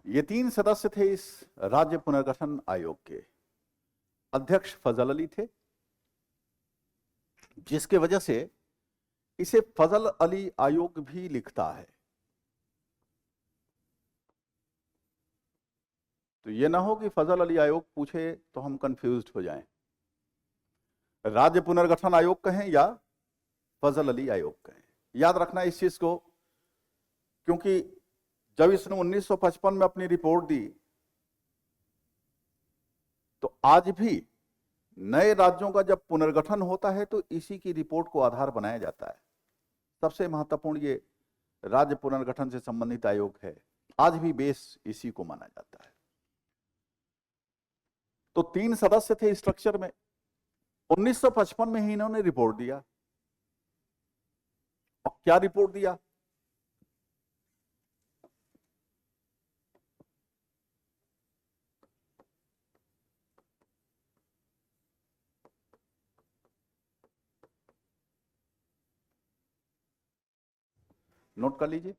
ये 3 सदस्य थे इस राज्य पुनर्गठन आयोग के। अध्यक्ष फजल अली थे, जिसके वजह से इसे फजल अली आयोग भी लिखता है। तो ये ना हो कि फजल अली आयोग पूछे तो हम कंफ्यूज्ड हो जाएं। राज्य पुनर्गठन आयोग कहें या फजल अली आयोग कहें, याद रखना इस चीज को, क्योंकि जब इसने 1955 में अपनी रिपोर्ट दी तो आज भी नए राज्यों का जब पुनर्गठन होता है तो इसी की रिपोर्ट को आधार बनाया जाता है। सबसे महत्वपूर्ण ये राज्य पुनर्गठन से संबंधित आयोग है, आज भी बेस इसी को माना जाता है। तो 3 सदस्य थे स्ट्रक्चर में। 1955 में ही इन्होंने रिपोर्ट दिया। और क्या रिपोर्ट दिया? नोट कर लीजिए।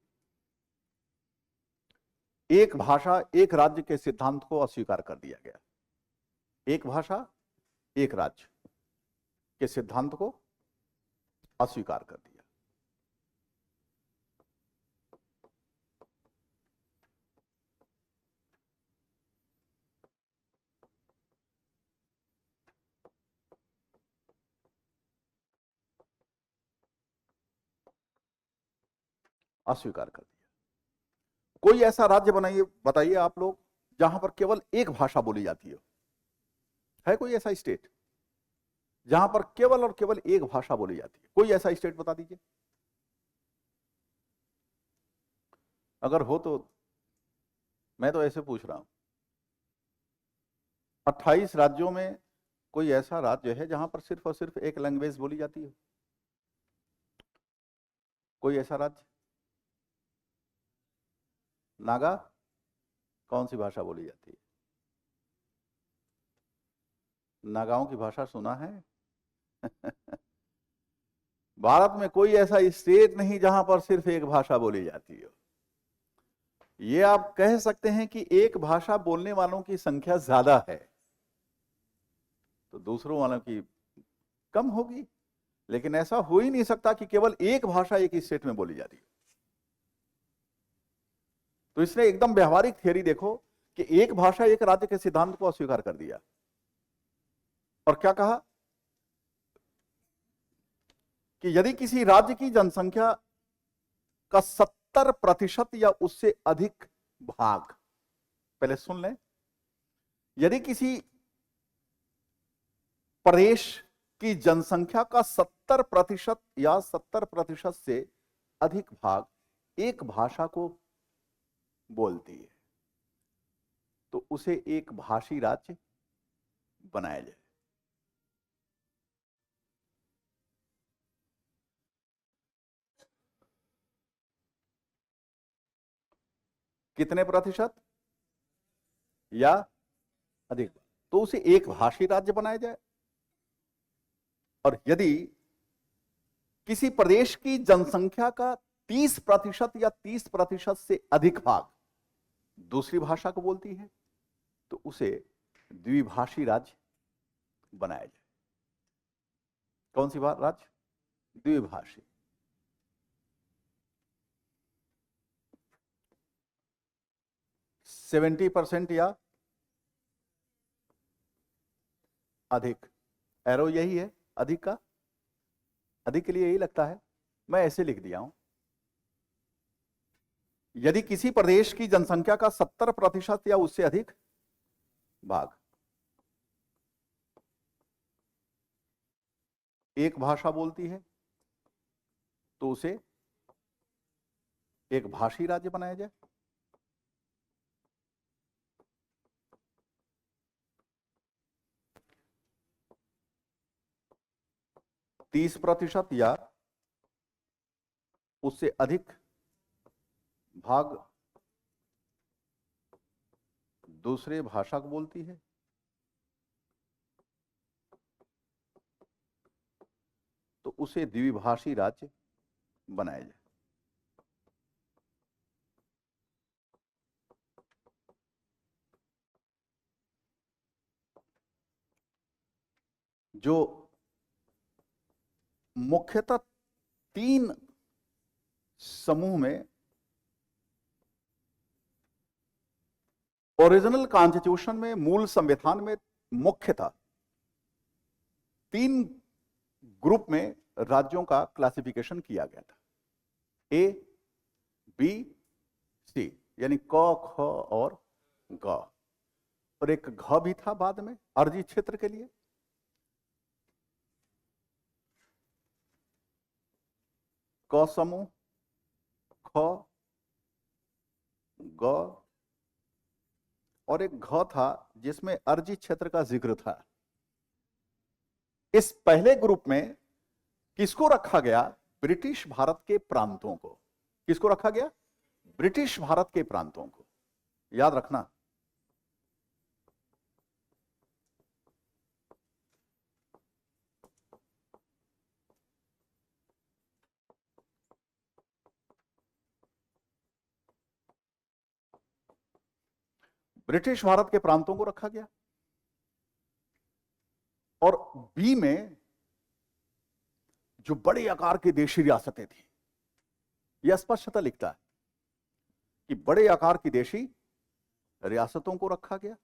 एक भाषा एक राज्य के सिद्धांत को अस्वीकार कर दिया गया। एक भाषा एक राज्य के सिद्धांत को अस्वीकार कर दिया। अस्वीकार कर दिया। कोई ऐसा राज्य बनाइए, बताइए आप लोग, जहां पर केवल एक भाषा बोली जाती हो। है कोई ऐसा स्टेट जहां पर केवल और केवल एक भाषा बोली जाती है? कोई ऐसा स्टेट बता दीजिए। अगर हो तो मैं तो ऐसे पूछ रहा हूं, 28 राज्यों में कोई ऐसा राज्य है जहां पर सिर्फ और सिर्फ एक लैंग्वेज बोली जाती है? कोई ऐसा राज्य? नागा? कौन सी भाषा बोली जाती है? नागाओं की भाषा सुना है? भारत में कोई ऐसा स्टेट नहीं जहां पर सिर्फ एक भाषा बोली जाती हो। ये आप कह सकते हैं कि एक भाषा बोलने वालों की संख्या ज्यादा है तो दूसरों वालों की कम होगी, लेकिन ऐसा हो ही नहीं सकता कि केवल एक भाषा एक स्टेट में बोली जाती है। तो इसने एकदम व्यवहारिक थियरी देखो कि एक भाषा एक राज्य के सिद्धांत को अस्वीकार कर दिया और क्या कहा कि यदि किसी राज्य की जनसंख्या का 70% या उससे अधिक भाग, पहले सुन लें, यदि किसी प्रदेश की जनसंख्या का 70% या 70% से अधिक भाग एक भाषा को बोलती है तो उसे एक भाषी राज्य बनाया जाए। कितने प्रतिशत या अधिक? तो उसे एक भाषी राज्य बनाया जाए। और यदि किसी प्रदेश की जनसंख्या का 30% या 30% से अधिक भाग दूसरी भाषा को बोलती है तो उसे द्विभाषी राज्य बनाया जाए। कौन सी राज्य? द्विभाषी। सेवेंटी % या अधिक। एरो यही है अधिक का, अधिक के लिए यही लगता है, मैं ऐसे लिख दिया हूं। यदि किसी प्रदेश की जनसंख्या का 70% या उससे अधिक भाग एक भाषा बोलती है तो उसे एक भाषी राज्य बनाया जाए। तीस प्रतिशत या उससे अधिक भाग दूसरे भाषा को बोलती है तो उसे द्विभाषी राज्य बनाया जाए। जो मुख्यतः 3 समूह में ओरिजिनल कॉन्स्टिट्यूशन में, मूल संविधान में मुख्यतः 3 ग्रुप में राज्यों का क्लासिफिकेशन किया गया था, ए, बी, सी, यानी क, ख और ग, और एक घ भी था बाद में अर्जी क्षेत्र के लिए। क समूह, ख, ग और एक घ था जिसमें अर्जी क्षेत्र का जिक्र था। इस पहले ग्रुप में किसको रखा गया? ब्रिटिश भारत के प्रांतों को। किसको रखा गया? ब्रिटिश भारत के प्रांतों को। याद रखना, ब्रिटिश भारत के प्रांतों को रखा गया। और बी में जो बड़े आकार की देशी रियासतें थी, यह स्पष्टता लिखता है कि बड़े आकार की देशी रियासतों को रखा गया।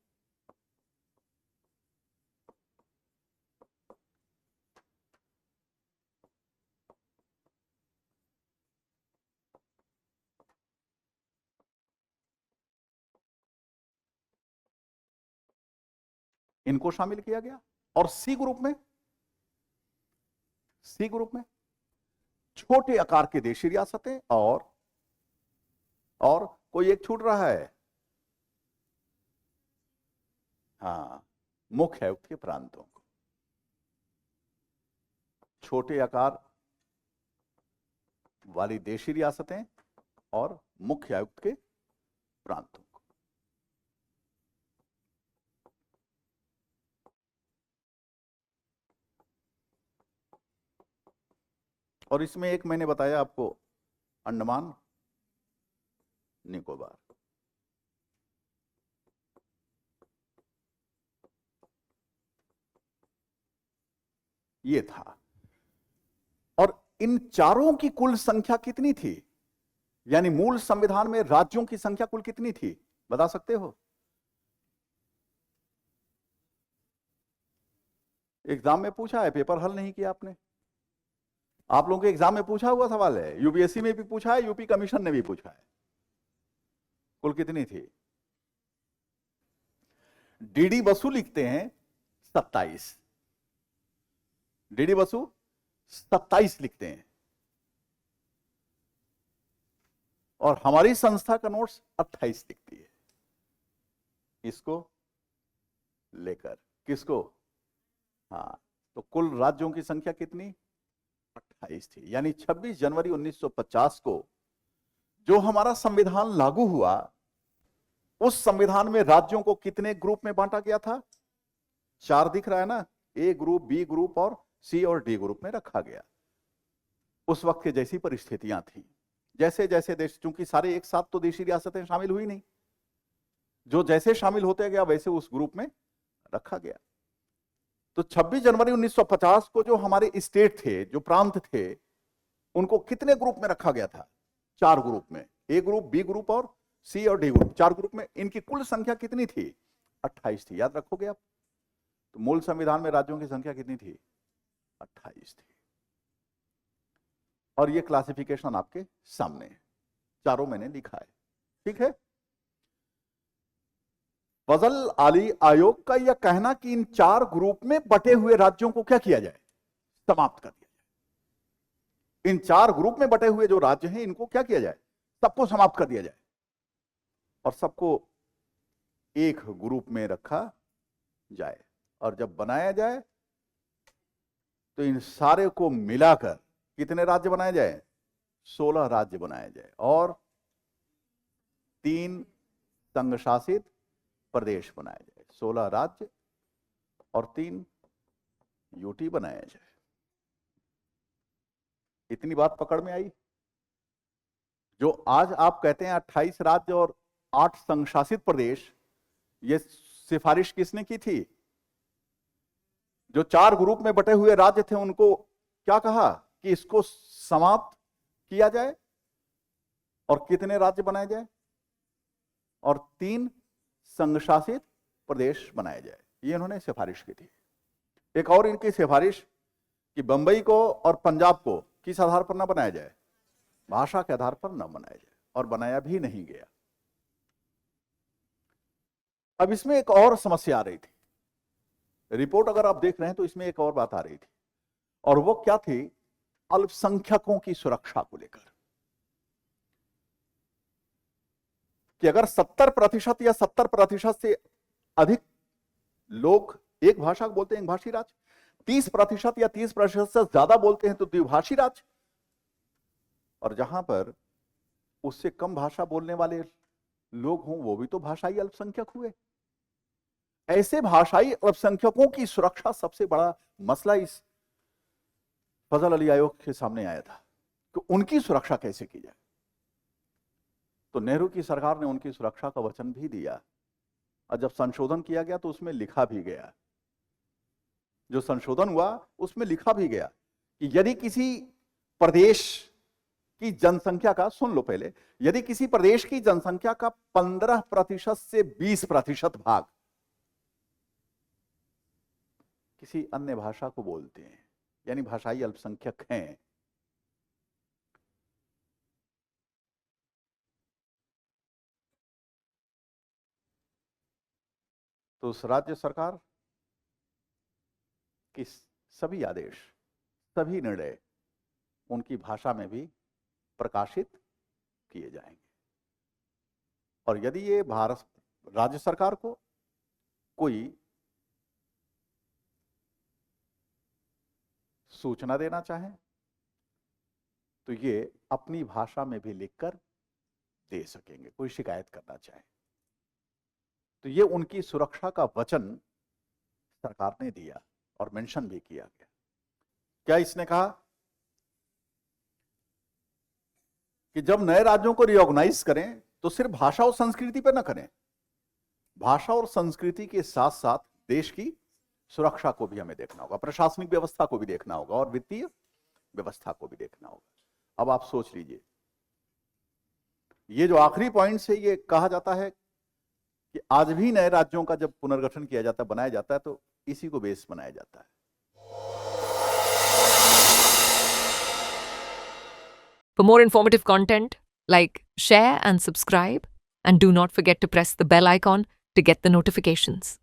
इनको शामिल किया गया। और सी ग्रुप में छोटे आकार की देशी रियासतें और कोई एक छूट रहा है, हाँ, मुख्य आयुक्त के प्रांतों को। छोटे आकार वाली देशी रियासतें और मुख्य आयुक्त के प्रांतों को। और इसमें एक मैंने बताया आपको, अंडमान निकोबार। ये था। और इन चारों की कुल संख्या कितनी थी? यानी मूल संविधान में राज्यों की संख्या कुल कितनी थी, बता सकते हो? एग्जाम में पूछा है, पेपर हल नहीं किया आपने। आप लोगों के एग्जाम में पूछा हुआ सवाल है, यूपीएससी में भी पूछा है, यूपी कमीशन ने भी पूछा है। कुल कितनी थी? डीडी बसु लिखते हैं 27, डीडी बसु 27 लिखते हैं, और हमारी संस्था का नोट्स 28 लिखती है। इसको लेकर किसको? हाँ, तो कुल राज्यों की संख्या कितनी? 28 थी। यानी 26 जनवरी 1950 को जो हमारा संविधान लागू हुआ, उस संविधान में राज्यों को कितने ग्रुप में बांटा गया था? 4 दिख रहा है ना, ए ग्रुप, बी ग्रुप और सी और डी ग्रुप में रखा गया। उस वक्त की जैसी परिस्थितियां थी, जैसे जैसे देश, चूंकि सारे एक साथ तो देशी रियासतें शामिल हुई नहीं, जो जैसे शामिल होते गया वैसे उस ग्रुप में रखा गया। तो 26 जनवरी 1950 को जो हमारे स्टेट थे, जो प्रांत थे, उनको कितने ग्रुप में रखा गया था? 4 ग्रुप में, ए ग्रुप, बी ग्रुप और सी और डी ग्रुप, 4 ग्रुप में। इनकी कुल संख्या कितनी थी? 28 थी। याद रखोगे आप? तो मूल संविधान में राज्यों की संख्या कितनी थी? 28 थी। और ये क्लासिफिकेशन आपके सामने है, चारों मैंने लिखा है, ठीक है। फजल आली आयोग का यह कहना कि इन 4 ग्रुप में बटे हुए राज्यों को क्या किया जाए? समाप्त कर दिया जाए। इन 4 ग्रुप में बटे हुए जो राज्य हैं, इनको क्या किया जाए? सबको समाप्त कर दिया जाए और सबको एक ग्रुप में रखा जाए। और जब बनाया जाए तो इन सारे को मिलाकर कितने राज्य बनाए जाए? 16 राज्य बनाए जाए और 3 संघ शासित प्रदेश बनाए जाए। 16 राज्य और 3 यूटी बनाया जाए। इतनी बात पकड़ में आई? जो आज आप कहते हैं 28 राज्य और 8 संघ शासित प्रदेश, ये सिफारिश किसने की थी? जो 4 ग्रुप में बटे हुए राज्य थे उनको क्या कहा कि इसको समाप्त किया जाए और कितने राज्य बनाए जाए, और 3 संघ शासित प्रदेश बनाए जाए। ये इन्होंने सिफारिश की थी। एक और इनकी सिफारिश कि बंबई को और पंजाब को किस आधार पर ना बनाया जाए, भाषा के आधार पर न बनाया जाए, और बनाया भी नहीं गया। अब इसमें एक और समस्या आ रही थी, रिपोर्ट अगर आप देख रहे हैं तो इसमें एक और बात आ रही थी, और वो क्या थी, अल्पसंख्यकों की सुरक्षा को लेकर, कि अगर 70% या 70% से अधिक लोग एक भाषा बोलते हैं, एक भाषी राज्य, 30% या 30% से ज्यादा बोलते हैं तो द्विभाषी राज्य, और जहां पर उससे कम भाषा बोलने वाले लोग हों वो भी तो भाषाई अल्पसंख्यक हुए। ऐसे भाषाई अल्पसंख्यकों की सुरक्षा सबसे बड़ा मसला इस फजल अली आयोग के सामने आया था कि उनकी सुरक्षा कैसे की जाए। तो नेहरू की सरकार ने उनकी सुरक्षा का वचन भी दिया, और जब संशोधन किया गया तो उसमें लिखा भी गया, जो संशोधन हुआ उसमें लिखा भी गया कि यदि किसी प्रदेश की जनसंख्या का, सुन लो पहले, यदि किसी प्रदेश की जनसंख्या का 15% से 20% भाग किसी अन्य भाषा को बोलते हैं, यानी भाषाई अल्पसंख्यक हैं, तो उस राज्य सरकार की सभी आदेश, सभी निर्णय उनकी भाषा में भी प्रकाशित किए जाएंगे। और यदि ये भारत राज्य सरकार को कोई सूचना देना चाहे तो ये अपनी भाषा में भी लिखकर दे सकेंगे, कोई शिकायत करना चाहे तो। ये उनकी सुरक्षा का वचन सरकार ने दिया और मेंशन भी किया गया। क्या इसने कहा कि जब नए राज्यों को रिकॉग्नाइज करें तो सिर्फ भाषा और संस्कृति पर ना करें, भाषा और संस्कृति के साथ साथ देश की सुरक्षा को भी हमें देखना होगा, प्रशासनिक व्यवस्था को भी देखना होगा, और वित्तीय व्यवस्था को भी देखना होगा। अब आप सोच लीजिए, ये जो आखिरी पॉइंट से ये कहा जाता है कि आज भी नए राज्यों का जब पुनर्गठन किया जाता है, बनाया जाता है, तो इसी को बेस बनाया जाता है। For more informative content, like, share and subscribe, and do not forget to press the bell icon to get the notifications.